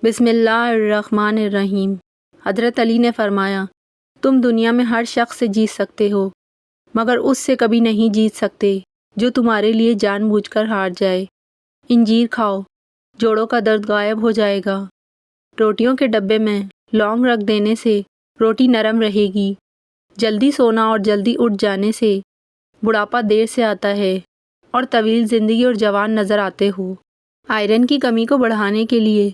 بسم اللہ الرحمن الرحیم۔ حضرت علی نے فرمایا، تم دنیا میں ہر شخص سے جیت سکتے ہو مگر اس سے کبھی نہیں جیت سکتے جو تمہارے لیے جان بوجھ کر ہار جائے۔ انجیر کھاؤ، جوڑوں کا درد غائب ہو جائے گا۔ روٹیوں کے ڈبے میں لونگ رکھ دینے سے روٹی نرم رہے گی۔ جلدی سونا اور جلدی اٹھ جانے سے بڑھاپا دیر سے آتا ہے اور طویل زندگی اور جوان نظر آتے ہو۔ آئرن کی کمی کو بڑھانے کے لیے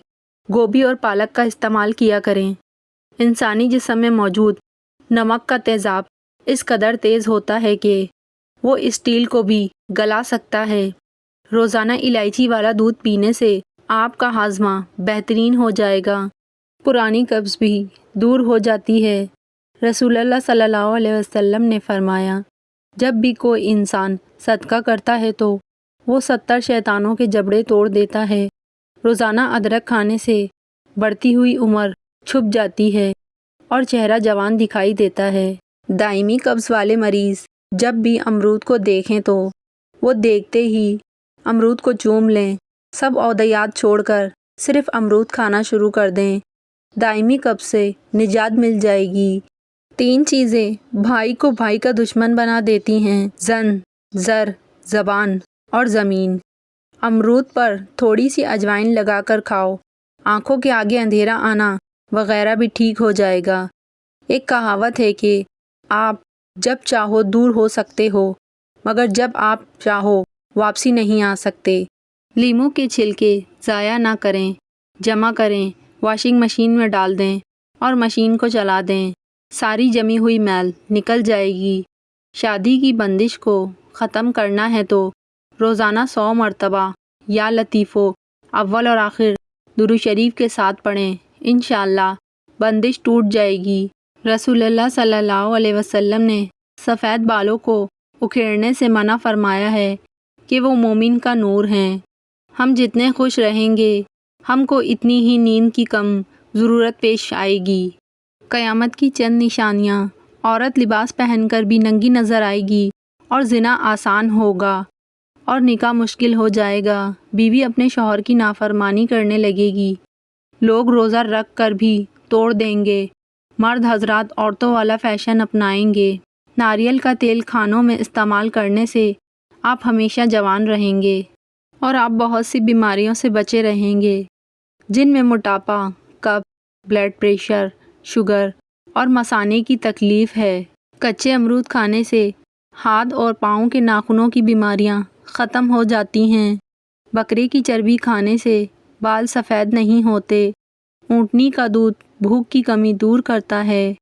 گوبھی اور پالک کا استعمال کیا کریں۔ انسانی جسم میں موجود نمک کا تیزاب اس قدر تیز ہوتا ہے کہ وہ اسٹیل کو بھی گلا سکتا ہے۔ روزانہ الائچی والا دودھ پینے سے آپ کا ہاضمہ بہترین ہو جائے گا۔ پرانی قبض بھی دور ہو جاتی ہے۔ رسول اللہ صلی اللہ علیہ وسلم نے فرمایا، جب بھی کوئی انسان صدقہ کرتا ہے تو وہ 70 شیطانوں کے جبڑے توڑ دیتا ہے۔ روزانہ ادرک کھانے سے بڑھتی ہوئی عمر چھپ جاتی ہے اور چہرہ جوان دکھائی دیتا ہے۔ دائمی قبض والے مریض جب بھی امرود کو دیکھیں تو وہ دیکھتے ہی امرود کو چوم لیں۔ سب ادویات چھوڑ کر صرف امرود کھانا شروع کر دیں، دائمی قبض سے نجات مل جائے گی۔ 3 چیزیں بھائی کو بھائی کا دشمن بنا دیتی ہیں: زن، زر، زبان اور زمین۔ امرود پر تھوڑی سی اجوائن لگا کر کھاؤ، آنکھوں کے آگے اندھیرا آنا وغیرہ بھی ٹھیک ہو جائے گا۔ ایک کہاوت ہے کہ آپ جب چاہو دور ہو سکتے ہو مگر جب آپ چاہو واپسی نہیں آ سکتے۔ لیموں کے چھلکے ضائع نہ کریں، جمع کریں، واشنگ مشین میں ڈال دیں اور مشین کو چلا دیں، ساری جمی ہوئی میل نکل جائے گی۔ شادی کی بندش کو ختم کرنا ہے تو روزانہ 100 مرتبہ یا لطیفو اول اور آخر درود شریف کے ساتھ پڑھیں، انشاءاللہ بندش ٹوٹ جائے گی۔ رسول اللہ صلی اللہ علیہ وسلم نے سفید بالوں کو اکھیڑنے سے منع فرمایا ہے کہ وہ مومن کا نور ہیں۔ ہم جتنے خوش رہیں گے ہم کو اتنی ہی نیند کی کم ضرورت پیش آئے گی۔ قیامت کی چند نشانیاں: عورت لباس پہن کر بھی ننگی نظر آئے گی اور زنا آسان ہوگا اور نکاح مشکل ہو جائے گا۔ بیوی اپنے شوہر کی نافرمانی کرنے لگے گی۔ لوگ روزہ رکھ کر بھی توڑ دیں گے۔ مرد حضرات عورتوں والا فیشن اپنائیں گے۔ ناریل کا تیل کھانوں میں استعمال کرنے سے آپ ہمیشہ جوان رہیں گے اور آپ بہت سی بیماریوں سے بچے رہیں گے جن میں موٹاپا، قبض، بلڈ پریشر، شوگر اور مثانے کی تکلیف ہے۔ کچے امرود کھانے سے ہاتھ اور پاؤں کے ناخنوں کی بیماریاں ختم ہو جاتی ہیں۔ بکرے کی چربی کھانے سے بال سفید نہیں ہوتے۔ اونٹنی کا دودھ بھوک کی کمی دور کرتا ہے۔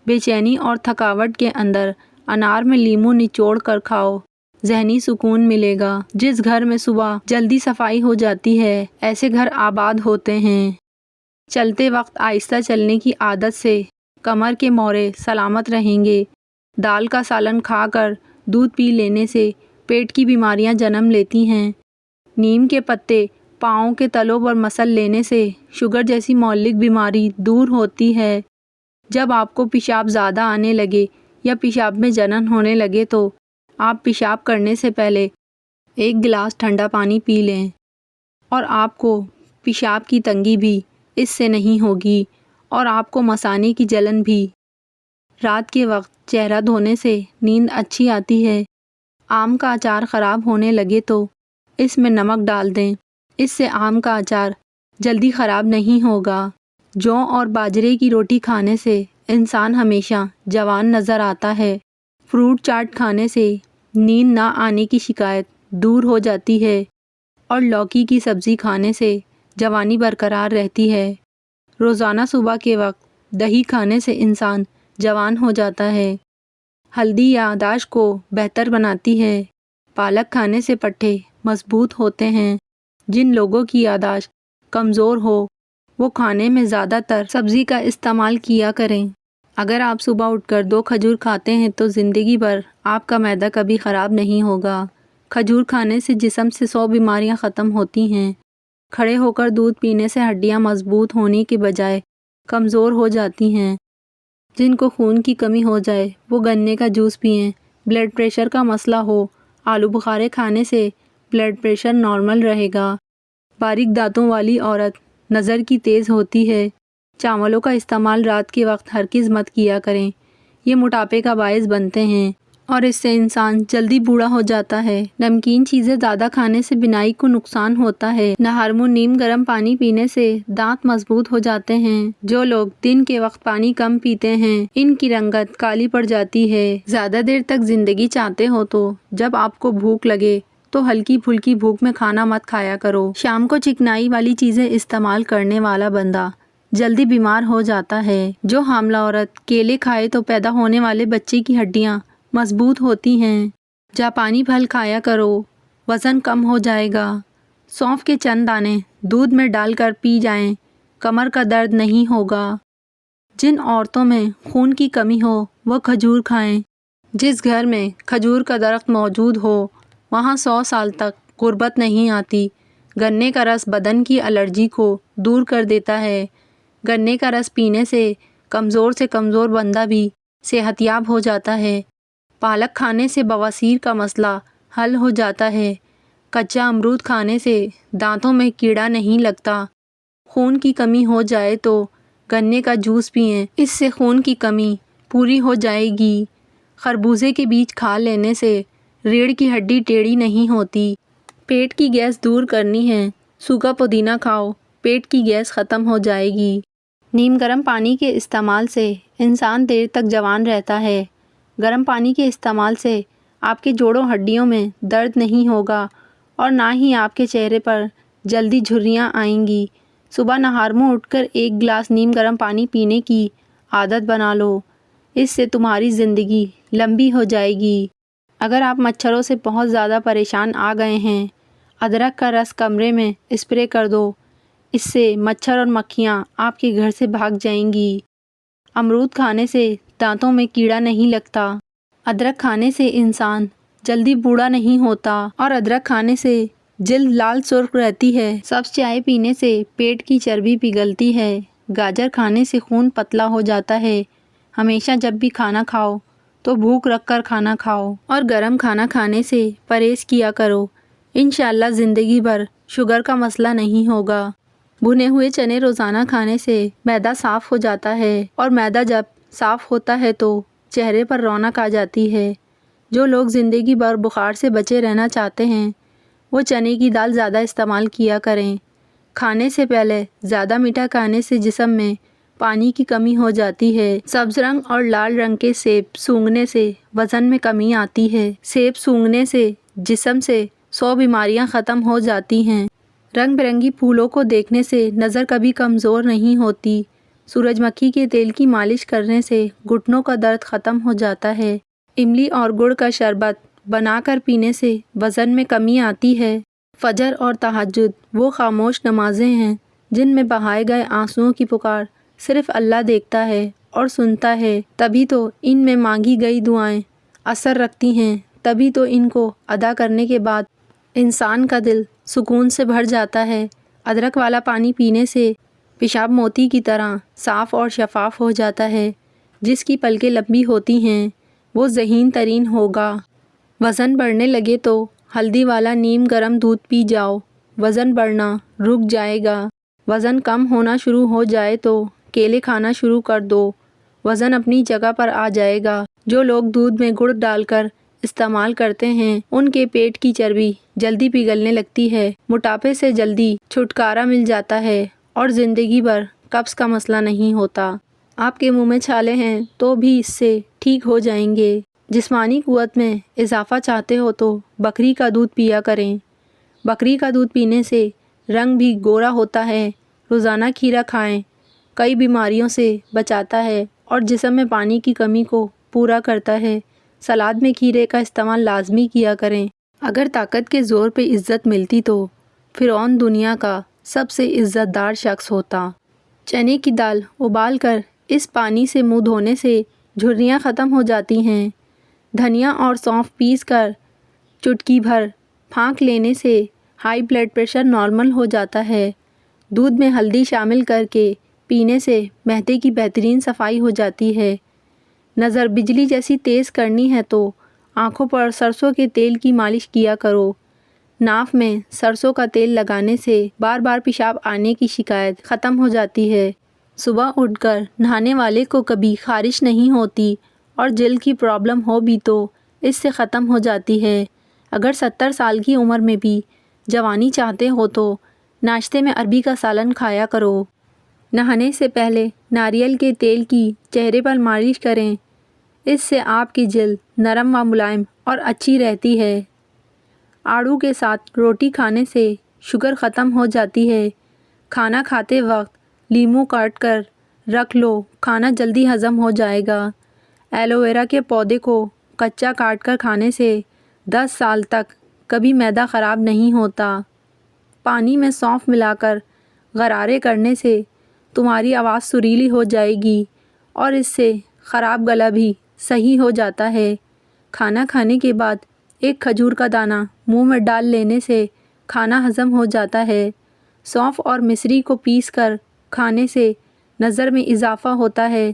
بے چینی اور تھکاوٹ کے اندر انار میں لیموں نچوڑ کر کھاؤ، ذہنی سکون ملے گا۔ جس گھر میں صبح جلدی صفائی ہو جاتی ہے ایسے گھر آباد ہوتے ہیں۔ چلتے وقت آہستہ چلنے کی عادت سے کمر کے موڑے سلامت رہیں گے۔ دال کا سالن کھا کر دودھ پی لینے سے پیٹ کی بیماریاں جنم لیتی ہیں۔ نیم کے پتے پاؤں کے تلوں پر مسل لینے سے شوگر جیسی مہلک بیماری دور ہوتی ہے۔ جب آپ کو پیشاب زیادہ آنے لگے یا پیشاب میں جلن ہونے لگے تو آپ پیشاب کرنے سے پہلے 1 گلاس ٹھنڈا پانی پی لیں اور آپ کو پیشاب کی تنگی بھی اس سے نہیں ہوگی اور آپ کو مثانے کی جلن بھی۔ رات کے وقت چہرہ دھونے سے نیند اچھی آتی ہے۔ آم کا اچار خراب ہونے لگے تو اس میں نمک ڈال دیں، اس سے آم کا اچار جلدی خراب نہیں ہوگا۔ جو اور باجرے کی روٹی کھانے سے انسان ہمیشہ جوان نظر آتا ہے۔ فروٹ چاٹ کھانے سے نیند نہ آنے کی شکایت دور ہو جاتی ہے اور لوکی کی سبزی کھانے سے جوانی برقرار رہتی ہے۔ روزانہ صبح کے وقت دہی کھانے سے انسان جوان ہو جاتا ہے۔ ہلدی یادداشت کو بہتر بناتی ہے۔ پالک کھانے سے پٹھے مضبوط ہوتے ہیں۔ جن لوگوں کی یادداشت کمزور ہو وہ کھانے میں زیادہ تر سبزی کا استعمال کیا کریں۔ اگر آپ صبح اٹھ کر 2 کھجور کھاتے ہیں تو زندگی بھر آپ کا معدہ کبھی خراب نہیں ہوگا۔ کھجور کھانے سے جسم سے 100 بیماریاں ختم ہوتی ہیں۔ کھڑے ہو کر دودھ پینے سے ہڈیاں مضبوط ہونے کے بجائے کمزور ہو جاتی ہیں۔ جن کو خون کی کمی ہو جائے وہ گنے کا جوس پئیں۔ بلڈ پریشر کا مسئلہ ہو، آلو بخارے کھانے سے بلڈ پریشر نارمل رہے گا۔ باریک دانتوں والی عورت نظر کی تیز ہوتی ہے۔ چاولوں کا استعمال رات کے وقت ہرگز مت کیا کریں، یہ موٹاپے کا باعث بنتے ہیں اور اس سے انسان جلدی بوڑھا ہو جاتا ہے۔ نمکین چیزیں زیادہ کھانے سے بینائی کو نقصان ہوتا ہے۔ نہارمو نیم گرم پانی پینے سے دانت مضبوط ہو جاتے ہیں۔ جو لوگ دن کے وقت پانی کم پیتے ہیں ان کی رنگت کالی پڑ جاتی ہے۔ زیادہ دیر تک زندگی چاہتے ہو تو جب آپ کو بھوک لگے تو ہلکی پھلکی بھوک میں کھانا مت کھایا کرو۔ شام کو چکنائی والی چیزیں استعمال کرنے والا بندہ جلدی بیمار ہو جاتا ہے۔ جو حاملہ عورت کیلے کھائے تو پیدا ہونے والے بچے کی ہڈیاں مضبوط ہوتی ہیں۔ جاپانی پھل کھایا کرو، وزن کم ہو جائے گا۔ سونف کے چند دانے دودھ میں ڈال کر پی جائیں، کمر کا درد نہیں ہوگا۔ جن عورتوں میں خون کی کمی ہو وہ کھجور کھائیں۔ جس گھر میں کھجور کا درخت موجود ہو وہاں 100 سال تک غربت نہیں آتی۔ گنے کا رس بدن کی الرجی کو دور کر دیتا ہے۔ گنے کا رس پینے سے کمزور سے کمزور بندہ بھی صحت یاب ہو جاتا ہے۔ پالک کھانے سے بواسیر کا مسئلہ حل ہو جاتا ہے۔ کچا امرود کھانے سے دانتوں میں کیڑا نہیں لگتا۔ خون کی کمی ہو جائے تو گنے کا جوس پئیں، اس سے خون کی کمی پوری ہو جائے گی۔ خربوزے کے بیج کھا لینے سے ریڑھ کی ہڈی ٹیڑھی نہیں ہوتی۔ پیٹ کی گیس دور کرنی ہے، سوکھا پودینہ کھاؤ، پیٹ کی گیس ختم ہو جائے گی۔ نیم گرم پانی کے استعمال سے انسان دیر تک جوان رہتا ہے۔ گرم پانی کے استعمال سے آپ کے جوڑوں ہڈیوں میں درد نہیں ہوگا اور نہ ہی آپ کے چہرے پر جلدی جھریاں آئیں گی۔ صبح نہارمو اٹھ کر 1 گلاس نیم گرم پانی پینے کی عادت بنا لو، اس سے تمہاری زندگی لمبی ہو جائے گی۔ اگر آپ مچھروں سے بہت زیادہ پریشان آ گئے ہیں، ادرک کا رس کمرے میں اسپرے کر دو، اس سے مچھر اور مکھیاں آپ کے گھر سے بھاگ جائیں گی۔ امرود کھانے سے دانتوں میں کیڑا نہیں لگتا۔ ادرک کھانے سے انسان جلدی بوڑھا نہیں ہوتا اور ادرک کھانے سے جلد لال سرخ رہتی ہے۔ سبز چائے پینے سے پیٹ کی چربی پگھلتی ہے۔ گاجر کھانے سے خون پتلا ہو جاتا ہے۔ ہمیشہ جب بھی کھانا کھاؤ تو بھوک رکھ کر کھانا کھاؤ اور گرم کھانا کھانے سے پرہیز کیا کرو۔ انشاءاللہ زندگی بھر شوگر کا مسئلہ نہیں ہوگا۔ بھنے ہوئے چنے روزانہ کھانے سے معدہ صاف ہو جاتا ہے اور معدہ جب صاف ہوتا ہے تو چہرے پر رونق آ جاتی ہے۔ جو لوگ زندگی بھر بخار سے بچے رہنا چاہتے ہیں وہ چنے کی دال زیادہ استعمال کیا کریں۔ کھانے سے پہلے زیادہ میٹھا کھانے سے جسم میں پانی کی کمی ہو جاتی ہے۔ سبز رنگ اور لال رنگ کے سیب سونگھنے سے وزن میں کمی آتی ہے۔ سیب سونگھنے سے جسم سے 100 بیماریاں ختم ہو جاتی ہیں۔ رنگ برنگی پھولوں کو دیکھنے سے نظر کبھی کمزور نہیں ہوتی۔ سورج مکھی کے تیل کی مالش کرنے سے گھٹنوں کا درد ختم ہو جاتا ہے۔ املی اور گڑ کا شربت بنا کر پینے سے وزن میں کمی آتی ہے۔ فجر اور تہجد وہ خاموش نمازیں ہیں جن میں بہائے گئے آنسوؤں کی پکار صرف اللہ دیکھتا ہے اور سنتا ہے۔ تبھی تو ان میں مانگی گئی دعائیں اثر رکھتی ہیں، تبھی تو ان کو ادا کرنے کے بعد انسان کا دل سکون سے بھر جاتا ہے۔ ادرک والا پانی پینے سے پیشاب موتی کی طرح صاف اور شفاف ہو جاتا ہے۔ جس کی پلکیں لمبی ہوتی ہیں وہ ذہین ترین ہوگا۔ وزن بڑھنے لگے تو ہلدی والا نیم گرم دودھ پی جاؤ، وزن بڑھنا رک جائے گا۔ وزن کم ہونا شروع ہو جائے تو کیلے کھانا شروع کر دو، وزن اپنی جگہ پر آ جائے گا۔ جو لوگ دودھ میں گڑ ڈال کر استعمال کرتے ہیں ان کے پیٹ کی چربی جلدی پگھلنے لگتی ہے، موٹاپے سے جلدی چھٹکارا مل جاتا ہے اور زندگی بھر قبض کا مسئلہ نہیں ہوتا۔ آپ کے منہ میں چھالے ہیں تو بھی اس سے ٹھیک ہو جائیں گے۔ جسمانی قوت میں اضافہ چاہتے ہو تو بکری کا دودھ پیا کریں۔ بکری کا دودھ پینے سے رنگ بھی گورا ہوتا ہے۔ روزانہ کھیرا کھائیں، کئی بیماریوں سے بچاتا ہے اور جسم میں پانی کی کمی کو پورا کرتا ہے۔ سلاد میں کھیرے کا استعمال لازمی کیا کریں۔ اگر طاقت کے زور پہ عزت ملتی تو فرعون دنیا کا سب سے عزت دار شخص ہوتا۔ چنے کی دال ابال کر اس پانی سے منہ دھونے سے جھریاں ختم ہو جاتی ہیں۔ دھنیا اور سونف پیس کر چٹکی بھر پھانک لینے سے ہائی بلڈ پریشر نارمل ہو جاتا ہے۔ دودھ میں ہلدی شامل کر کے پینے سے معدے کی بہترین صفائی ہو جاتی ہے۔ نظر بجلی جیسی تیز کرنی ہے تو آنکھوں پر سرسوں کے تیل کی مالش کیا کرو۔ ناف میں سرسوں کا تیل لگانے سے بار بار پیشاب آنے کی شکایت ختم ہو جاتی ہے۔ صبح اٹھ کر نہانے والے کو کبھی خارش نہیں ہوتی اور جلد کی پرابلم ہو بھی تو اس سے ختم ہو جاتی ہے۔ اگر 70 سال کی عمر میں بھی جوانی چاہتے ہو تو ناشتے میں عربی کا سالن کھایا کرو۔ نہانے سے پہلے ناریل کے تیل کی چہرے پر مالش کریں، اس سے آپ کی جلد نرم و ملائم اور اچھی رہتی ہے۔ آڑو کے ساتھ روٹی کھانے سے شوگر ختم ہو جاتی ہے۔ کھانا کھاتے وقت لیموں کاٹ کر رکھ لو، کھانا جلدی ہضم ہو جائے گا۔ ایلو ویرا کے پودے کو کچا کاٹ کر کھانے سے 10 سال تک کبھی معدہ خراب نہیں ہوتا۔ پانی میں سونف ملا کر غرارے کرنے سے تمہاری آواز سریلی ہو جائے گی اور اس سے خراب گلا بھی صحیح ہو جاتا ہے۔ کھانا کھانے کے بعد ایک کھجور کا دانہ منہ میں ڈال لینے سے کھانا ہضم ہو جاتا ہے۔ سونف اور مصری کو پیس کر کھانے سے نظر میں اضافہ ہوتا ہے،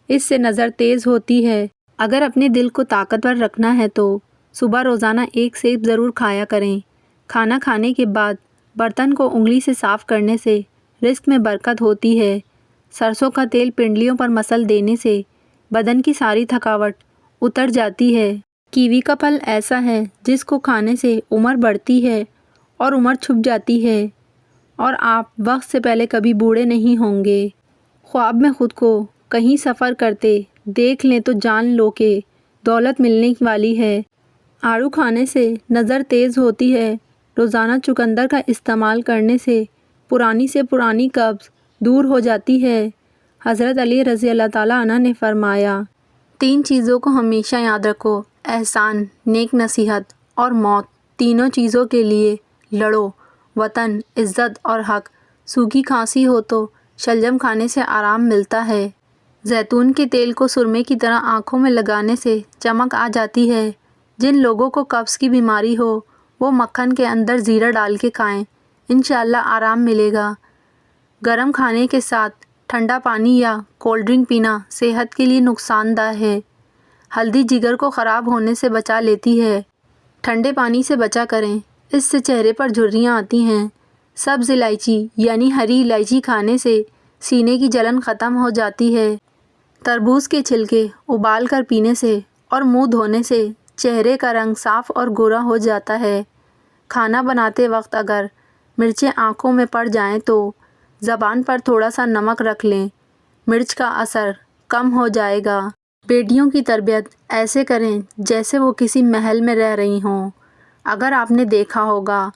اس سے نظر تیز ہوتی ہے۔ اگر اپنے دل کو طاقتور رکھنا ہے تو صبح روزانہ ایک سیب ضرور کھایا کریں۔ کھانا کھانے کے بعد برتن کو انگلی سے صاف کرنے سے رزق میں برکت ہوتی ہے۔ سرسوں کا تیل پنڈلیوں پر مسل دینے سے بدن کی ساری تھکاوٹ اتر جاتی ہے۔ کیوی کا پھل ایسا ہے جس کو کھانے سے عمر بڑھتی ہے اور عمر چھپ جاتی ہے اور آپ وقت سے پہلے کبھی بوڑھے نہیں ہوں گے۔ خواب میں خود کو کہیں سفر کرتے دیکھ لیں تو جان لو کہ دولت ملنے والی ہے۔ آڑو کھانے سے نظر تیز ہوتی ہے۔ روزانہ چقندر کا استعمال کرنے سے پرانی قبض دور ہو جاتی ہے۔ حضرت علی رضی اللہ تعالیٰ عنہ نے فرمایا، 3 چیزوں کو ہمیشہ یاد رکھو، احسان، نیک نصیحت اور موت۔ تینوں چیزوں کے لیے لڑو، وطن، عزت اور حق۔ سوکھی کھانسی ہو تو شلجم کھانے سے آرام ملتا ہے۔ زیتون کے تیل کو سرمے کی طرح آنکھوں میں لگانے سے چمک آ جاتی ہے۔ جن لوگوں کو قبض کی بیماری ہو وہ مکھن کے اندر زیرہ ڈال کے کھائیں، انشاءاللہ آرام ملے گا۔ گرم کھانے کے ساتھ ٹھنڈا پانی یا کولڈ ڈرنک پینا صحت کے لیے نقصان دہ ہے۔ ہلدی جگر کو خراب ہونے سے بچا لیتی ہے۔ ٹھنڈے پانی سے بچا کریں، اس سے چہرے پر جھریاں آتی ہیں۔ سبز الائچی یعنی ہری الائچی کھانے سے سینے کی جلن ختم ہو جاتی ہے۔ تربوز کے چھلکے ابال کر پینے سے اور منہ دھونے سے چہرے کا رنگ صاف اور گورا ہو جاتا ہے۔ کھانا بناتے وقت اگر مرچیں آنکھوں میں پڑ جائیں تو زبان پر تھوڑا سا نمک رکھ لیں، مرچ کا اثر کم ہو جائے گا۔ بیٹیوں کی تربیت ایسے کریں جیسے وہ کسی محل میں رہ رہی ہوں۔ اگر آپ نے دیکھا ہوگا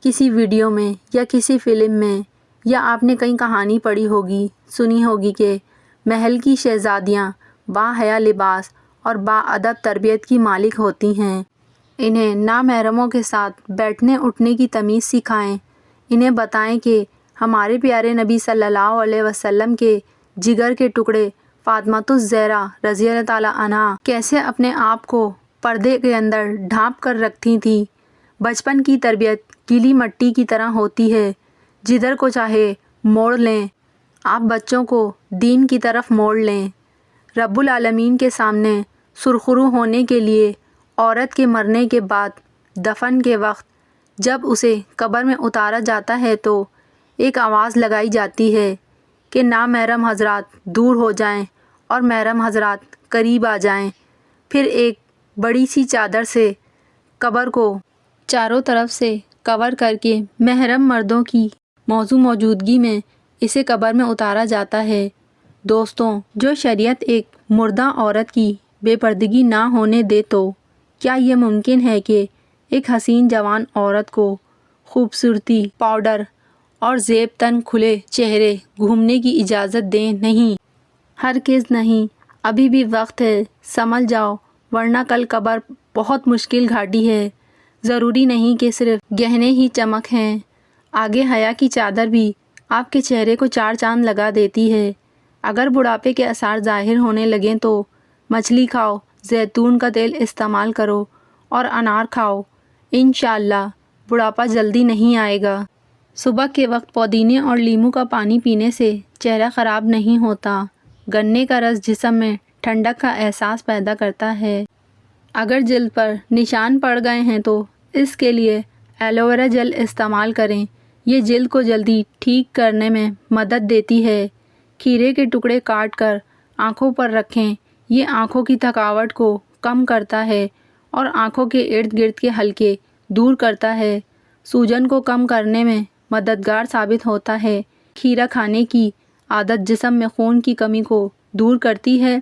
کسی ویڈیو میں یا کسی فلم میں، یا آپ نے کہیں کہانی پڑھی ہوگی، سنی ہوگی کہ محل کی شہزادیاں باحیا لباس اور باادب تربیت کی مالک ہوتی ہیں۔ انہیں نامحرموں کے ساتھ بیٹھنے اٹھنے کی تمیز سکھائیں۔ انہیں بتائیں کہ ہمارے پیارے نبی صلی اللہ علیہ وسلم کے جگر کے ٹکڑے فاطمۃ الزہرا رضی اللہ تعالیٰ عنہا کیسے اپنے آپ کو پردے کے اندر ڈھانپ کر رکھتی تھیں۔ بچپن کی تربیت گیلی مٹی کی طرح ہوتی ہے، جدھر کو چاہے موڑ لیں۔ آپ بچوں کو دین کی طرف موڑ لیں۔ رب العالمین کے سامنے سرخرو ہونے کے لیے عورت کے مرنے کے بعد دفن کے وقت جب اسے قبر میں اتارا جاتا ہے تو ایک آواز لگائی جاتی ہے کہ نامحرم حضرات دور ہو جائیں اور محرم حضرات قریب آ جائیں۔ پھر ایک بڑی سی چادر سے قبر کو چاروں طرف سے کور کر کے محرم مردوں کی موجودگی میں اسے قبر میں اتارا جاتا ہے۔ دوستوں، جو شریعت ایک مردہ عورت کی بے پردگی نہ ہونے دے تو کیا یہ ممکن ہے کہ ایک حسین جوان عورت کو خوبصورتی، پاؤڈر اور زیب تن کھلے چہرے گھومنے کی اجازت دیں؟ نہیں، ہرگز نہیں۔ ابھی بھی وقت ہے، سنبھل جاؤ، ورنہ کل قبر بہت مشکل گھاٹی ہے۔ ضروری نہیں کہ صرف گہنے ہی چمک ہیں، آگے حیا کی چادر بھی آپ کے چہرے کو 4 چاند لگا دیتی ہے۔ اگر بڑھاپے کے آثار ظاہر ہونے لگیں تو مچھلی کھاؤ، زیتون کا تیل استعمال کرو اور انار کھاؤ، انشاءاللہ بڑھاپا جلدی نہیں آئے گا۔ صبح کے وقت پودینے اور لیموں کا پانی پینے سے چہرہ خراب نہیں ہوتا۔ گنے کا رس جسم میں ٹھنڈک کا احساس پیدا کرتا ہے۔ اگر جلد پر نشان پڑ گئے ہیں تو اس کے لیے ایلوویرا جیل استعمال کریں، یہ جلد کو جلدی ٹھیک کرنے میں مدد دیتی ہے۔ کھیرے کے ٹکڑے کاٹ کر آنکھوں پر رکھیں، یہ آنکھوں کی تھکاوٹ کو کم کرتا ہے اور آنکھوں کے ارد گرد کے حلقے دور کرتا ہے۔ سوجن کو کم کرنے میں مددگار ثابت ہوتا ہے۔ کھیرا کھانے کی عادت جسم میں خون کی کمی کو دور کرتی ہے۔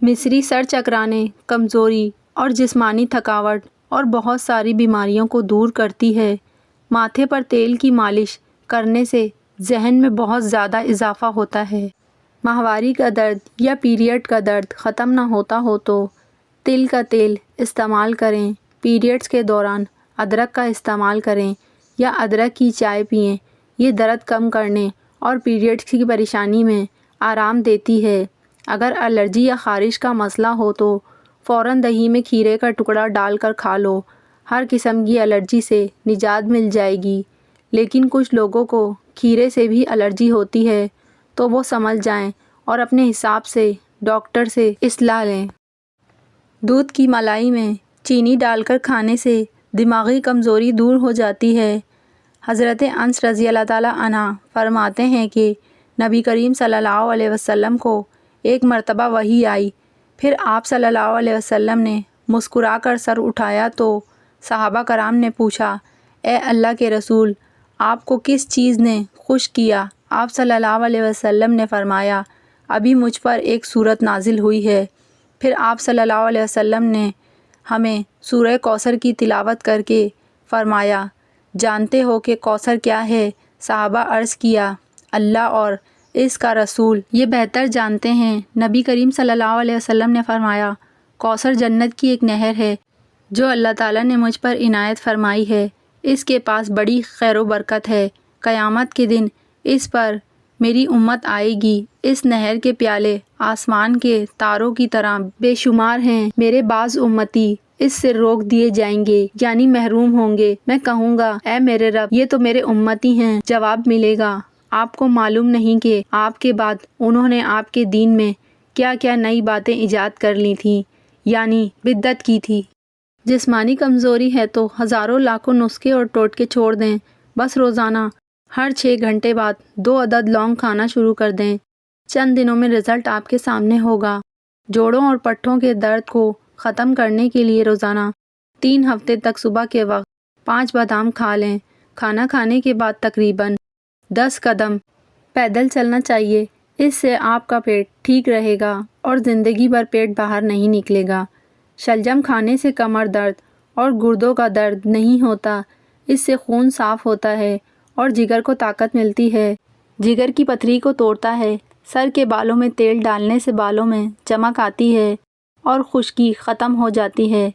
مصری سر چکرانے، کمزوری اور جسمانی تھکاوٹ اور بہت ساری بیماریوں کو دور کرتی ہے۔ ماتھے پر تیل کی مالش کرنے سے ذہن میں بہت زیادہ اضافہ ہوتا ہے۔ ماہواری کا درد یا پیریڈ کا درد ختم نہ ہوتا ہو تو تل کا تیل استعمال کریں۔ پیریڈز کے دوران ادرک کا استعمال کریں یا ادرک کی چائے پئیں، یہ درد کم کرنے اور پیریڈز کی پریشانی میں آرام دیتی ہے۔ اگر الرجی یا خارش کا مسئلہ ہو تو فوراً دہی میں کھیرے کا ٹکڑا ڈال کر کھا لو، ہر قسم کی الرجی سے نجات مل جائے گی۔ لیکن کچھ لوگوں کو کھیرے سے بھی الرجی ہوتی ہے تو وہ سمجھ جائیں اور اپنے حساب سے ڈاکٹر سے اصلاح لیں۔ دودھ کی ملائی میں چینی ڈال کر کھانے سے دماغی کمزوری دور ہو جاتی ہے۔ حضرت انس رضی اللہ تعالیٰ عنہ فرماتے ہیں کہ نبی کریم صلی اللہ علیہ وسلم کو ایک مرتبہ وحی آئی، پھر آپ صلی اللہ علیہ وسلم نے مسکرا کر سر اٹھایا تو صحابہ کرام نے پوچھا، اے اللہ کے رسول، آپ کو کس چیز نے خوش کیا؟ آپ صلی اللہ علیہ وسلم نے فرمایا، ابھی مجھ پر ایک سورت نازل ہوئی ہے۔ پھر آپ صلی اللہ علیہ وسلم نے ہمیں سورہ کوثر کی تلاوت کر کے فرمایا، جانتے ہو کہ کوثر کیا ہے؟ صحابہ عرض کیا، اللہ اور اس کا رسول یہ بہتر جانتے ہیں۔ نبی کریم صلی اللہ علیہ وسلم نے فرمایا، کوثر جنت کی ایک نہر ہے جو اللہ تعالیٰ نے مجھ پر عنایت فرمائی ہے، اس کے پاس بڑی خیر و برکت ہے، قیامت کے دن اس پر میری امت آئے گی، اس نہر کے پیالے آسمان کے تاروں کی طرح بے شمار ہیں، میرے بعض امتی اس سے روک دیے جائیں گے، یعنی محروم ہوں گے۔ میں کہوں گا، اے میرے رب، یہ تو میرے امتی ہیں۔ جواب ملے گا، آپ کو معلوم نہیں کہ آپ کے بعد انہوں نے آپ کے دین میں کیا کیا نئی باتیں ایجاد کر لی تھیں، یعنی بدعت کی تھی۔ جسمانی کمزوری ہے تو ہزاروں لاکھوں نسخے اور ٹوٹکے چھوڑ دیں، بس روزانہ ہر 6 گھنٹے بعد 2 عدد لونگ کھانا شروع کر دیں، چند دنوں میں رزلٹ آپ کے سامنے ہوگا۔ جوڑوں اور پٹھوں کے درد کو ختم کرنے کے لیے روزانہ 3 ہفتے تک صبح کے وقت 5 بادام کھا لیں۔ کھانا کھانے کے بعد تقریباً 10 قدم پیدل چلنا چاہیے، اس سے آپ کا پیٹ ٹھیک رہے گا اور زندگی بھر پیٹ باہر نہیں نکلے گا۔ شلجم کھانے سے کمر درد اور گردوں کا درد نہیں ہوتا، اس سے خون صاف ہوتا ہے اور جگر کو طاقت ملتی ہے، جگر کی پتھری کو توڑتا ہے۔ سر کے بالوں میں تیل ڈالنے سے بالوں میں چمک آتی ہے اور خشکی ختم ہو جاتی ہے۔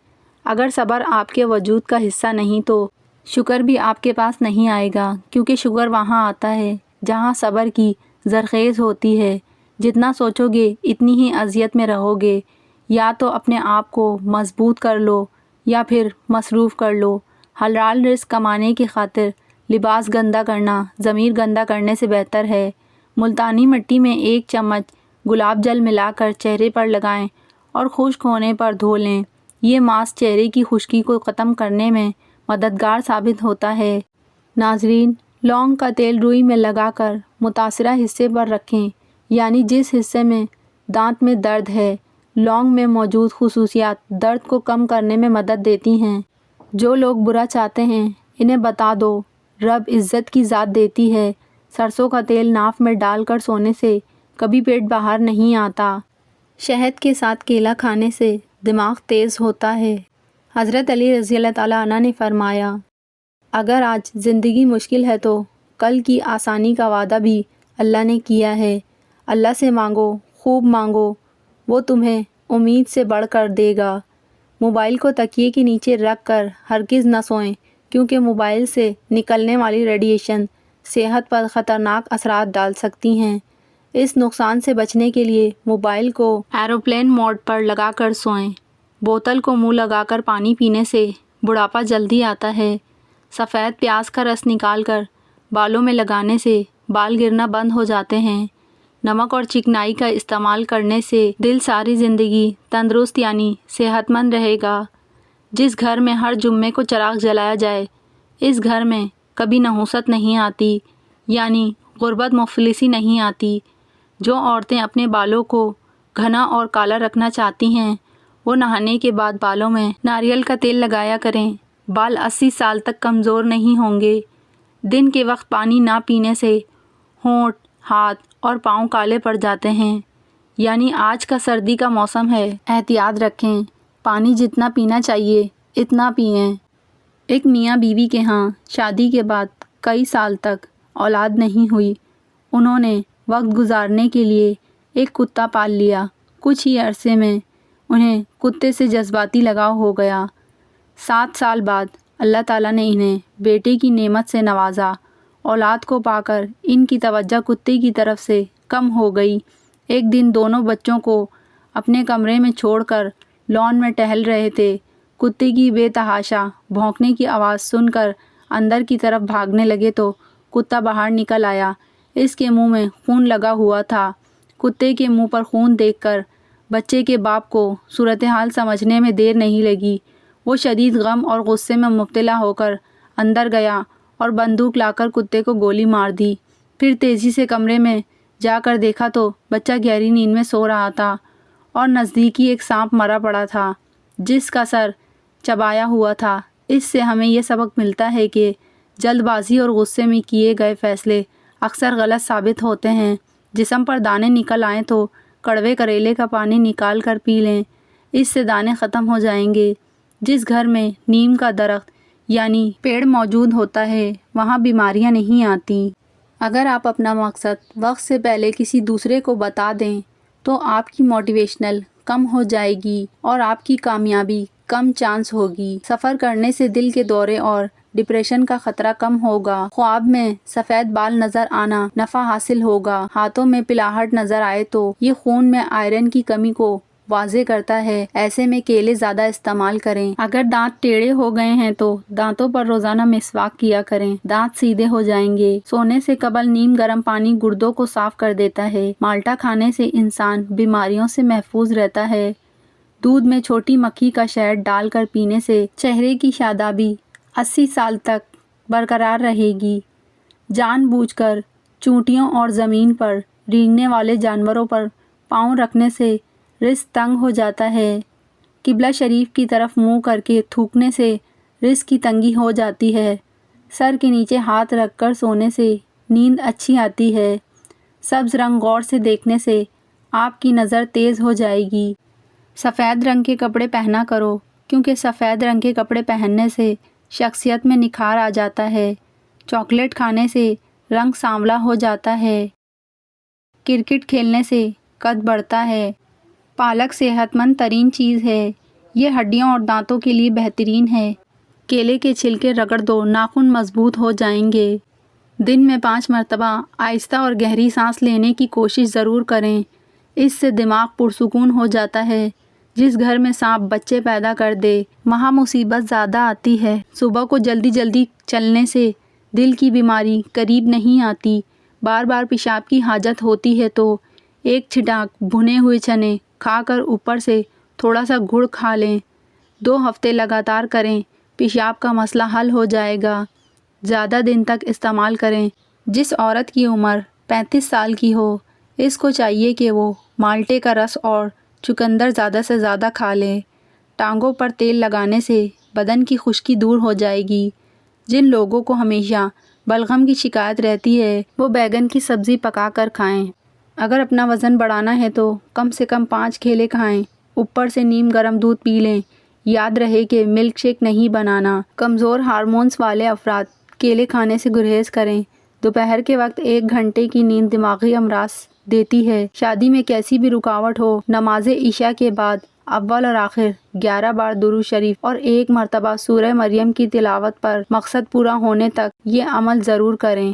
اگر صبر آپ کے وجود کا حصہ نہیں تو شکر بھی آپ کے پاس نہیں آئے گا، کیونکہ شکر وہاں آتا ہے جہاں صبر کی زرخیز ہوتی ہے۔ جتنا سوچو گے اتنی ہی اذیت میں رہو گے۔ یا تو اپنے آپ کو مضبوط کر لو یا پھر مصروف کر لو۔ حلال رزق کمانے کی خاطر لباس گندا کرنا ضمیر گندا کرنے سے بہتر ہے۔ ملتانی مٹی میں 1 چمچ گلاب جل ملا کر چہرے پر لگائیں اور خشک ہونے پر دھو لیں، یہ ماسک چہرے کی خشکی کو ختم کرنے میں مددگار ثابت ہوتا ہے۔ ناظرین، لونگ کا تیل روئی میں لگا کر متاثرہ حصے پر رکھیں، یعنی جس حصے میں دانت میں درد ہے۔ لونگ میں موجود خصوصیات درد کو کم کرنے میں مدد دیتی ہیں۔ جو لوگ برا چاہتے ہیں انہیں بتا دو، رب عزت کی ذات دیتی ہے۔ سرسوں کا تیل ناف میں ڈال کر سونے سے کبھی پیٹ باہر نہیں آتا۔ شہد کے ساتھ کیلا کھانے سے دماغ تیز ہوتا ہے۔ حضرت علی رضی اللہ تعالیٰ عنہ نے فرمایا، اگر آج زندگی مشکل ہے تو کل کی آسانی کا وعدہ بھی اللہ نے کیا ہے۔ اللہ سے مانگو، خوب مانگو، وہ تمہیں امید سے بڑھ کر دے گا۔ موبائل کو تکیے کے نیچے رکھ کر ہرگز نہ سوئیں، کیونکہ موبائل سے نکلنے والی ریڈیشن صحت پر خطرناک اثرات ڈال سکتی ہیں۔ اس نقصان سے بچنے کے لیے موبائل کو ایروپلین موڈ پر لگا کر سوئیں۔ بوتل کو منہ لگا کر پانی پینے سے بڑھاپا جلدی آتا ہے۔ سفید پیاز کا رس نکال کر بالوں میں لگانے سے بال گرنا بند ہو جاتے ہیں۔ نمک اور چکنائی کا استعمال کرنے سے دل ساری زندگی تندرست یعنی صحت مند رہے گا۔ جس گھر میں ہر جمعے کو چراغ جلایا جائے، اس گھر میں کبھی نحوست نہیں آتی، یعنی غربت مفلسی نہیں آتی۔ جو عورتیں اپنے بالوں کو گھنا اور کالا رکھنا چاہتی ہیں وہ نہانے کے بعد بالوں میں ناریل کا تیل لگایا کریں۔ بال 80 سال تک کمزور نہیں ہوں گے۔ دن کے وقت پانی نہ پینے سے ہونٹ، ہاتھ اور پاؤں کالے پڑ جاتے ہیں، یعنی آج کا سردی کا موسم ہے، احتیاط رکھیں، پانی جتنا پینا چاہیے اتنا پئیں۔ ایک میاں بیوی کے ہاں شادی کے بعد کئی سال تک اولاد نہیں ہوئی۔ انہوں نے وقت گزارنے کے لیے ایک کتا پال لیا۔ کچھ ہی عرصے میں انہیں کتے سے جذباتی لگاؤ ہو گیا۔ 7 سال بعد اللہ تعالیٰ نے انہیں بیٹے کی نعمت سے نوازا۔ اولاد کو پا کر ان کی توجہ کتے کی طرف سے کم ہو گئی۔ ایک دن دونوں بچوں کو اپنے کمرے میں چھوڑ کر لان میں ٹہل رہے تھے۔ کتے کی بے تحاشا بھونکنے کی آواز سن کر اندر کی طرف بھاگنے لگے تو کتا باہر نکل آیا۔ اس کے منہ میں خون لگا ہوا تھا۔ کتے کے منہ پر خون دیکھ کر بچے کے باپ کو صورتحال سمجھنے میں دیر نہیں لگی۔ وہ شدید غم اور غصے میں مبتلا ہو کر اندر گیا اور بندوق لا کر کتے کو گولی مار دی۔ پھر تیزی سے کمرے میں جا کر دیکھا تو بچہ گہری نیند میں سو رہا تھا اور نزدیکی ایک سانپ مرا پڑا تھا جس کا سر چبایا ہوا تھا۔ اس سے ہمیں یہ سبق ملتا ہے کہ جلد بازی اور غصے میں کیے گئے فیصلے اکثر غلط ثابت ہوتے ہیں۔ جسم پر دانے نکل آئیں تو کڑوے کریلے کا پانی نکال کر پی لیں، اس سے دانے ختم ہو جائیں گے۔ جس گھر میں نیم کا درخت یعنی پیڑ موجود ہوتا ہے وہاں بیماریاں نہیں آتی۔ اگر آپ اپنا مقصد وقت سے پہلے کسی دوسرے کو بتا دیں تو آپ کی موٹیویشنل کم ہو جائے گی اور آپ کی کامیابی کم چانس ہوگی۔ سفر کرنے سے دل کے دورے اور ڈپریشن کا خطرہ کم ہوگا۔ خواب میں سفید بال نظر آنا نفع حاصل ہوگا۔ ہاتھوں میں پلاہٹ نظر آئے تو یہ خون میں آئرن کی کمی کو واضح کرتا ہے۔ ایسے میں کیلے زیادہ استعمال کریں۔ اگر دانت ٹیڑھے ہو گئے ہیں تو دانتوں پر روزانہ مسواک کیا کریں، دانت سیدھے ہو جائیں گے۔ سونے سے قبل نیم گرم پانی گردوں کو صاف کر دیتا ہے۔ مالٹا کھانے سے انسان بیماریوں سے محفوظ رہتا ہے۔ دودھ میں چھوٹی مکھی کا شہد ڈال کر پینے سے چہرے کی شادابی 80 سال تک برقرار رہے گی۔ جان بوجھ کر چونٹیوں اور زمین پر رینگنے والے جانوروں پر پاؤں رکھنے سے رزق تنگ ہو جاتا ہے۔ قبلہ شریف کی طرف منہ کر کے تھوکنے سے رزق کی تنگی ہو جاتی ہے۔ سر کے نیچے ہاتھ رکھ کر سونے سے نیند اچھی آتی ہے۔ سبز رنگ غور سے دیکھنے سے آپ کی نظر تیز ہو جائے گی۔ سفید رنگ کے کپڑے پہنا کرو کیونکہ سفید رنگ کے کپڑے پہننے سے شخصیت میں نکھار آ جاتا ہے۔ چاکلیٹ کھانے سے رنگ سانولا ہو جاتا ہے۔ کرکٹ کھیلنے سے قد بڑھتا ہے۔ پالک صحت مند ترین چیز ہے۔ یہ ہڈیوں اور دانتوں کے لیے بہترین ہے۔ کیلے کے چھلکے رگڑ دو، ناخن مضبوط ہو جائیں گے۔ دن میں 5 مرتبہ آہستہ اور گہری سانس لینے کی کوشش ضرور کریں، اس سے دماغ پرسکون ہو جاتا ہے۔ جس گھر میں سانپ بچے پیدا کر دے وہاں مصیبت زیادہ آتی ہے۔ صبح کو جلدی جلدی چلنے سے دل کی بیماری قریب نہیں آتی۔ بار بار پیشاب کی حاجت ہوتی ہے تو ایک چھٹانک بھنے ہوئے چنے کھا کر اوپر سے تھوڑا سا گڑ کھا لیں۔ 2 ہفتے لگاتار کریں، پیشاب کا مسئلہ حل ہو جائے گا۔ زیادہ دن تک استعمال کریں۔ جس عورت کی عمر 35 سال کی ہو اس کو چاہیے کہ وہ مالٹے کا رس اور چقندر زیادہ سے زیادہ کھا لے۔ ٹانگوں پر تیل لگانے سے بدن کی خشکی دور ہو جائے گی۔ جن لوگوں کو ہمیشہ بلغم کی شکایت رہتی ہے وہ بیگن کی سبزی پکا کر کھائیں۔ اگر اپنا وزن بڑھانا ہے تو کم سے کم 5 کیلے کھائیں، اوپر سے نیم گرم دودھ پی لیں۔ یاد رہے کہ ملک شیک نہیں بنانا۔ کمزور ہارمونز والے افراد کیلے کھانے سے گریز کریں۔ دوپہر کے وقت 1 گھنٹے کی نیند دماغی امراض دیتی ہے۔ شادی میں کیسی بھی رکاوٹ ہو، نماز عشاء کے بعد اول اور آخر 11 بار درود شریف اور 1 مرتبہ سورہ مریم کی تلاوت پر مقصد پورا ہونے تک یہ عمل ضرور کریں۔